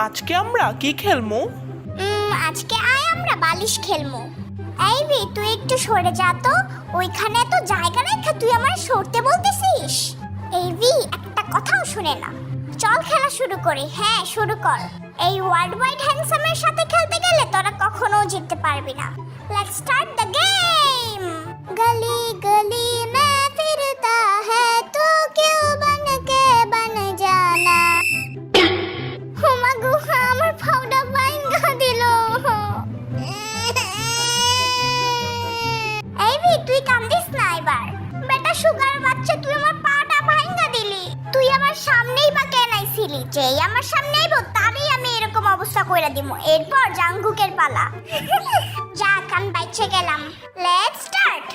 আজকে আমরা কি খেলবো? আজকে আমরা বালিশ খেলবো। এই বি, তুই একটু সরে যা তো। ওইখানে তো জায়গা রেখে তুই আমার সরতে বলতেছিস। এই বি একটা কথাও শুনে না। চল খেলা শুরু করি। হ্যাঁ, শুরু কর। এই ওয়ার্ল্ড ওয়াইড হ্যান্ডসামের সাথে খেলতে গেলে তোরা কখনো জিততে পারবি না। Let's start the game. গলি গলি মে ফিরতা হ্যায় তো কেউ বনকে বন জানা। হুমাগু, আমার পাউডার ভাঙা দিল। এই বি, তুই কান্দিস না এবার। বেটা সুগার বাচ্চা, তুই আমার পাটা ভাঙা দিলি। তুই আমার সামনেই বা কেন আইছিলি? যেই আমার সামনে আইবো তারই আমি এরকম অবস্থা কইরা দিমু। এরপর জাঙ্গুকের পালা। যা, কান বাইচে গেলাম। Let's start.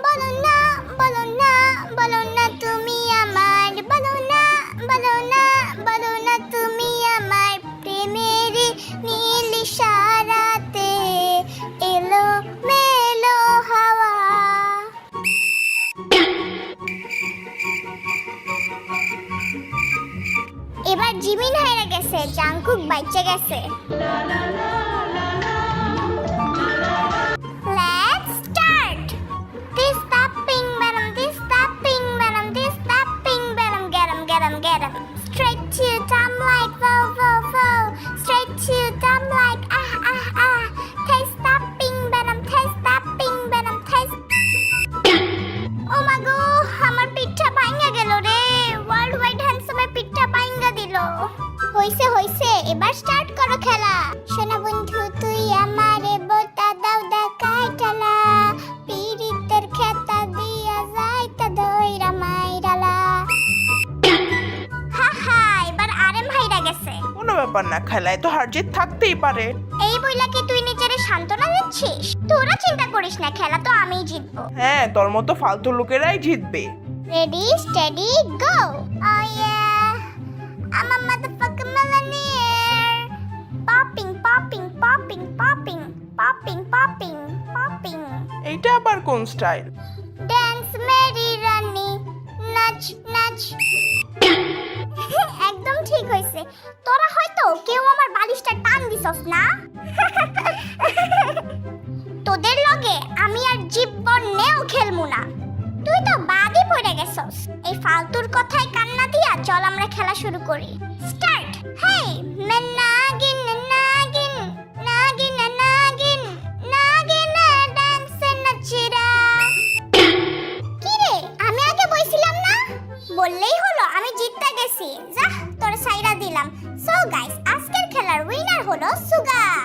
বলো না, বলো না, বলো না তুমি আমার। বলো না, বলো না, বলো না তুমি আমার। প্রেমের নীল ইশারাতে এলো মেলো হাওয়া। এবার জিমিন হাইরা গেছে, জাংকুক বাইচে গেছে। Let's start. This tapping, madam, this tapping, madam, this tapping, madam, get 'em. Straight to dumb like wow, wow, wow. Straight to dumb like ah, ah, ah. Taste tapping, madam, taste tapping, madam, taste. Oh my god, আমার পিঠটা ভাঙা গেল রে। World wide হ্যান্ডসামের পিঠটা ভাঙা দিল। হইছে হইছে, এবার স্টার্ট করো খেলা। শোনা বন্ধু, তুই আমারে বোতা দাও দেখাই ঠালা। পিরিতের খেতা দিয়া যাইতা দইরা মাইরালা। হা হা, এবার আরেম হাইরা গেছে। কোনো ব্যাপার না, খেলায় তো হার জিত থাকতেই পারে। এই বইলা কি তুই নিজেরে সান্ত্বনা দিচ্ছিস? তোরা চিন্তা করিস না, খেলা তো আমিই জিতবো। হ্যাঁ, তোর মতো ফালতু লোকেরাই জিতবে। Ready, steady, go! Oh yeah, I'm a motherfucking millionaire. Popping, popping, popping, popping, popping, popping, popping. এইটা আবার কোন স্টাইল? Dance, Mary Rani, নাচ নাচ। একদম ঠিক হয়েছে। তোরা হয়তো কেউ আমার বালিশটা টান দিছস না। তোদের লগে আমি আর জীবনেও খেলমু না। তুই তো বাদই পড়ে গেছস। এই ফালতুর কথায় কান্না দিয়া চল আমরা খেলা শুরু করি। স্টার্ট। হেই নাগিন নাগিন নাগিন নাগিন নাগিন ডান্স নাচিরা। কি রে, আমি আগে বইছিলাম না? বললেই হলো, আমি জিততে গেছি। যা, তোর সাইরা দিলাম। সো গাইস, আজকের খেলার উইনার হলো সুগা।